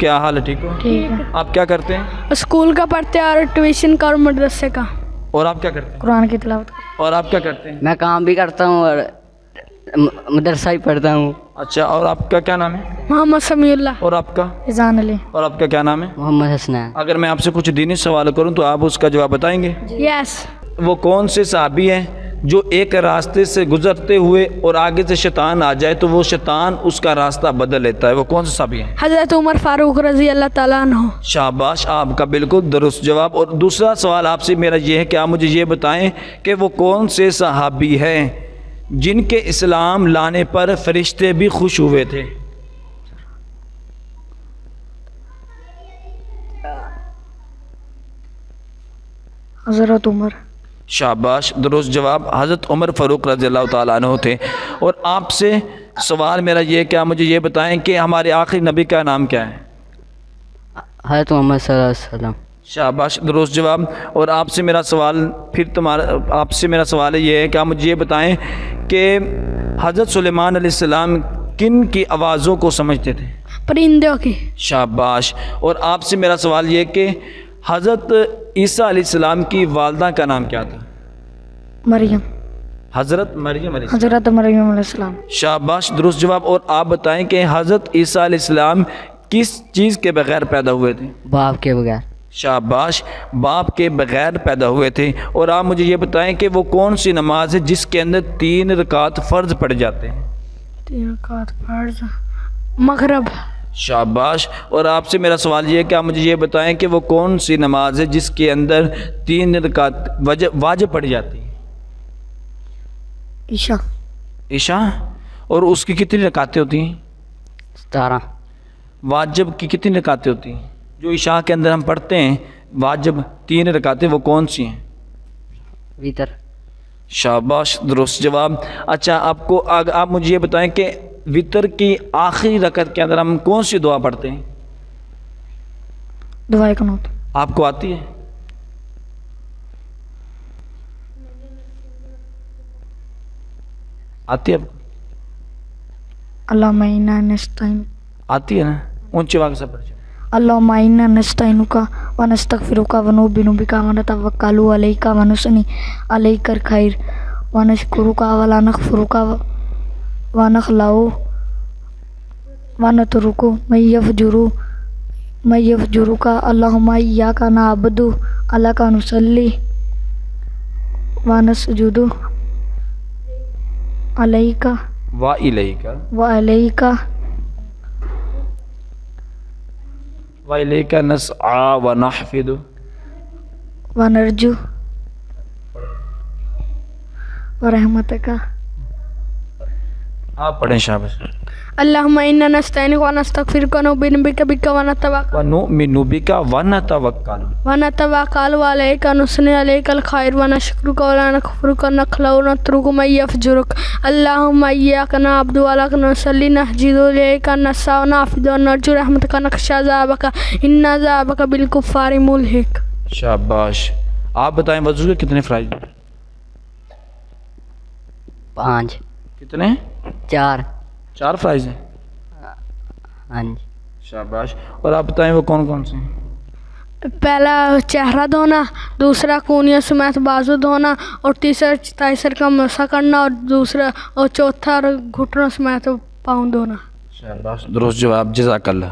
کیا حال ہے؟ ٹھیک ہو؟ ٹھیک ہے. آپ کیا کرتے ہیں اسکول کا پڑھتے ہیں اور ٹیوشن کا اور مدرسے کا. اور آپ کیا کرتے ہیں؟ قرآن کی تلاوت. اور آپ کیا کرتے ہیں؟ میں کام بھی کرتا ہوں اور مدرسہ بھی پڑھتا ہوں. اچھا، اور آپ کا کیا نام ہے؟ محمد سمیع اللہ. اور آپ کا؟ اذان علی. اور آپ کا کیا نام ہے؟ محمد حسنین. اگر میں آپ سے کچھ دینی سوال کروں تو آپ اس کا جواب بتائیں گے؟ یس. وہ کون سے صحابی ہیں جو ایک راستے سے گزرتے ہوئے اور آگے سے شیطان آ جائے تو وہ شیطان اس کا راستہ بدل لیتا ہے؟ وہ کون سے صحابی ہیں؟ حضرت عمر فاروق رضی اللہ تعالیٰ عنہ. شاباش، آپ کا بالکل درست جواب. اور دوسرا سوال آپ سے میرا یہ ہے کہ آپ مجھے یہ بتائیں کہ وہ کون سے صحابی ہیں جن کے اسلام لانے پر فرشتے بھی خوش ہوئے تھے؟ حضرت عمر. شاباش، درست جواب. حضرت عمر فاروق رضی اللہ تعالیٰ عنہ تھے. اور آپ سے سوال میرا یہ ہے کہ آپ مجھے یہ بتائیں کہ ہمارے آخری نبی کا نام کیا ہے؟ حضرت محمد صلی اللہ علیہ وسلم. شاباش، درست جواب. اور آپ سے میرا سوال آپ سے میرا سوال یہ ہے کہ آپ مجھے یہ بتائیں کہ حضرت سلیمان علیہ السلام کن کی آوازوں کو سمجھتے تھے؟ پرندوں کی. شاباش. اور آپ سے میرا سوال یہ کہ حضرت عیسیٰ علیہ السلام کی والدہ کا نام کیا تھا؟ مریم. حضرت مریم علیہ السلام. حضرت مریم علیہ السلام. شاباش، درست جواب. اور آپ بتائیں کہ حضرت عیسیٰ علیہ السلام کس چیز کے بغیر پیدا ہوئے تھے؟ باپ کے بغیر. شاباش، باپ کے بغیر پیدا ہوئے تھے. اور آپ مجھے یہ بتائیں کہ وہ کون سی نماز ہے جس کے اندر 3 رکعت فرض پڑ جاتے ہیں؟ 3 رکعت فرض. مغرب. شاباش. اور آپ سے میرا سوال یہ ہے کہ آپ مجھے یہ بتائیں کہ وہ کون سی نماز ہے جس کے اندر 3 رکعت واجب پڑ جاتی ہیں؟ عشاء. عشاء. اور اس کی کتنی رکعتیں ہوتی ہیں؟ 17. واجب کی کتنی رکعتیں ہوتی ہیں؟ جو عشاء کے اندر ہم پڑھتے ہیں واجب 3 رکعتیں، وہ کون سی ہیں؟ ویتر. شاباش، درست جواب. اچھا، آپ مجھے یہ بتائیں کہ وطر کی آخری رکعت کے اندر ہم کون سی دعا پڑھتے ہیں؟ دعائے قنوت. آپ کو آتی ہے؟ آتی ہے آپ کو؟ اللہم انا نستعین. آتی ہے نا؟ اونچے واقع سے پڑھ جائے. اللہم انا نستعینک ونستغفرک ونؤمن بک ونتوکل علیک ونثنی علیک الخیر ونشکرک ولا نکفرک ونخلع ونترک من یفجرک اللہم ایاک نعبد ولک نصلی ونسجد علیک وعلیک وَإِلَيْكَ نَسْعَى وَنَحْفِدُ ونرجو ورحمتک. آپ پڑھیں. شاباش. اللہم انا نستعینک ونستغفرک ونؤمن بک وَنُؤْمِنُ بِكَ وَنَتَوَكَّلُ ونتوکل علیک ونثنی علیک الخیر ونشکرک ولا نکفرک ونخلع ونترک من یفجرک اللہم ایاک نعبد ولک نصلی نسجد الیک نسعى ونحفد ونرجو رحمتک نخشی عذابک ان عذابک بالکفار ملحق. شاباش. آپ بتائیں وضو کے کتنے فرائض؟ 5. کتنے؟ 4. 4 فرائض ہیں. ہاں جی. شاباش. اور آپ بتائیں وہ کون کون سے ہیں؟ پہلا چہرہ دھونا، دوسرا کونیوں سمیت بازو دھونا، اور تیسرا کا مسح کرنا، اور چوتھا گھٹنوں سمیت پاؤں دھونا. شاباش، درست جواب. جزاک اللہ.